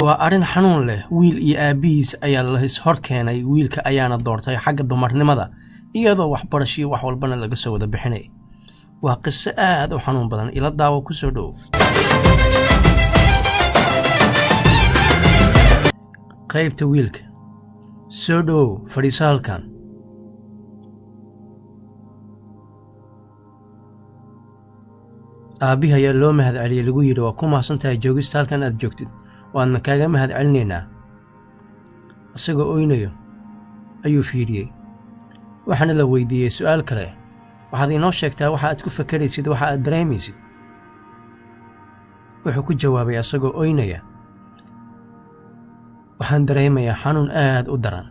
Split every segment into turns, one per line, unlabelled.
waa arrin xanuun leh. Wiil iyo aabihiis ayaa la is hor keenay. Wiilka ayaana doortay xagga dumarnimada iyadoo waxbarasho iyo wax walbana laga soo wada bixinay. waa qiso aad u xanuun badan. ila daawo ku soo dhow. qaybta wiilka. soo dhow fadhiiso halkan. aabihi ayaa loo mahad celiyey. lagu yidhi waa ku mahadsantahay joogista halkan aad joogtid, waadna kaaga mahad celinaynaa. isagoo oynayo ayuu fiiriyey. waxaana la weydiiyey su'aal kale. waxaad inoo sheegtaa waxa aad ku fakaraysid, waxa aad dareemaysid. wuxuu ku jawaabay asagoo oynaya, waxaan dareemayaa xanuun aad u daran,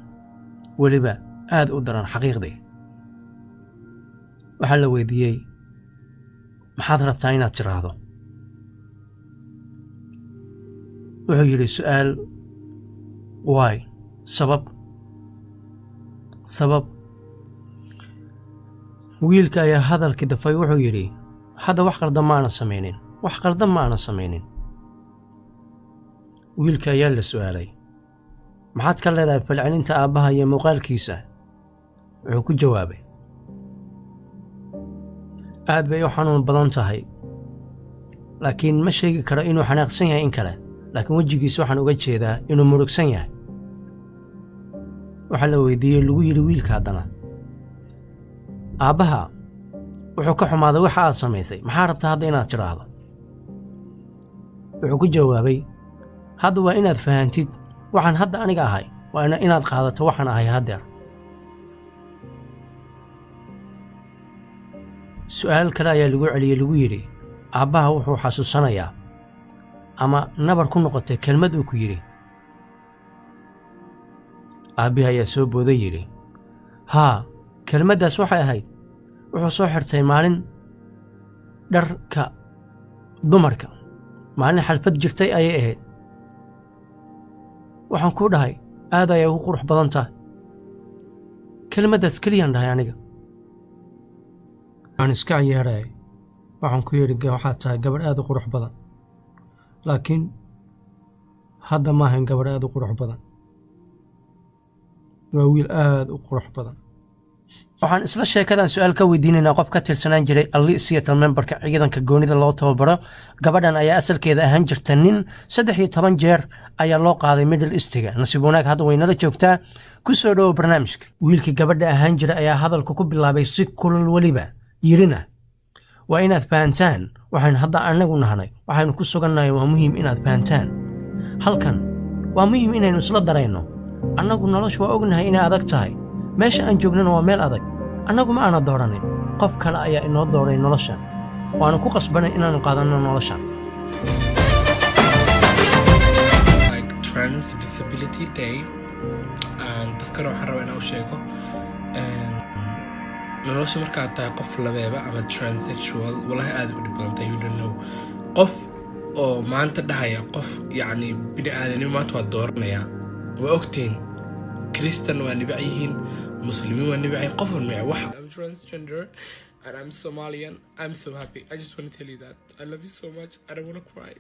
weliba aad u daran xaqiiqdii. waxaa la weydiiyey, maxaad rabtaa inaad tiraahdo? wuxuu yidhi su'aal, waay, sabab. wiilka ayaa hadalkii dafay. wuxuu yidhi, hadda wax qaldan ma aanan samaynin. wiilka ayaa la su'aalay, maxaad ka leedahay falcelinta aabbaha iyo muuqaalkiisa? wuxuu ku jawaabay, aad bay u xanuun badan tahay, laakiin ma sheegi karo inuu xanaaqsan yahay in kale, laakiin wejigiisa waxaan uga jeedaa inuu murugsan yahay. waxaa la weydiiyey, lagu yidhi wiilka haddana, aabbaha wuxuu ka xumaaday waxa aad samaysay, maxaa rabtaa hadda inaad tidhaahdo? wuxuu ku jawaabay, hadda waa inaad fahantid waxaan hadda aniga ahay, waa inaad qaadato waxaan ahay haddeer. su'aal kale ayaa lagu celiyey. lagu yidhi, aabbaha wuxuu xasuusanayaa ama nabar ku noqotay kelmad uu ku yidhi. aabbihi ayaa soo booday yidhi, haa, kelmaddaas waxay ahayd, wuxuu soo xirtay maalin dharka dumarka, maalin xalfad jirtay ayay ahayd. waxaan kuu dhahay aad ayay ugu qurux badan tahay. kelmaddaas keliyaan dhahay aniga. waxaan iska ciyaarayay. waxaan ku yidhi, waxaad tahay gabadh aad u qurux badan, laakiin hadda ma ahayn gabadh aad u qurux badan, waa wiil aad u qurux badan. waxaan isla sheekadan su'aal ka weydiinaynaa qof ka tirsanaan jiray Seattle memberka ciidanka goonida loo tababaro. gabadhan ayaa asalkeeda ahaan jirta nin. 13 jeer ayaa loo qaaday Middle Eastiga. nasiib wanaag hadda way nala joogtaa. ku soo dhowo barnaamijka. wiilkii gabadha ahaan jira ayaa hadalka ku bilaabay si kulul, weliba yidhina, waa inaad fahantaan waxaynu hadda anagu nahnay, waxaynu ku sugannahay. waa muhiim inaad fahantaan halkan. waa muhiim inaynu isla darayno. annagu noloshu waa ognahay inay adag tahay. meesha aan joognana waa meel adag. annagu ma aana dooranin, qof kale ayaa inoo dooray noloshan. waanu ku qasbanay inaanu qaadanno noloshan.
Trans Visibility Day, dadkana waxaan rabaa inaan u sheego, nolosha markaad tahay qof labeeba ama transsexual, wallahi aad u dhib badan tahay. you don't know, qof oo maanta dhahaya qof yacni bini aadanimo maanta waa dooranayaa. waa ogtiin Kristan waa nibac yihiin, Muslimiin waa nibac yihiin, qof walba wax. I'm transgender and I'm Somalian. I'm so happy. I just want to tell you that I love you so much. I don't want to cry.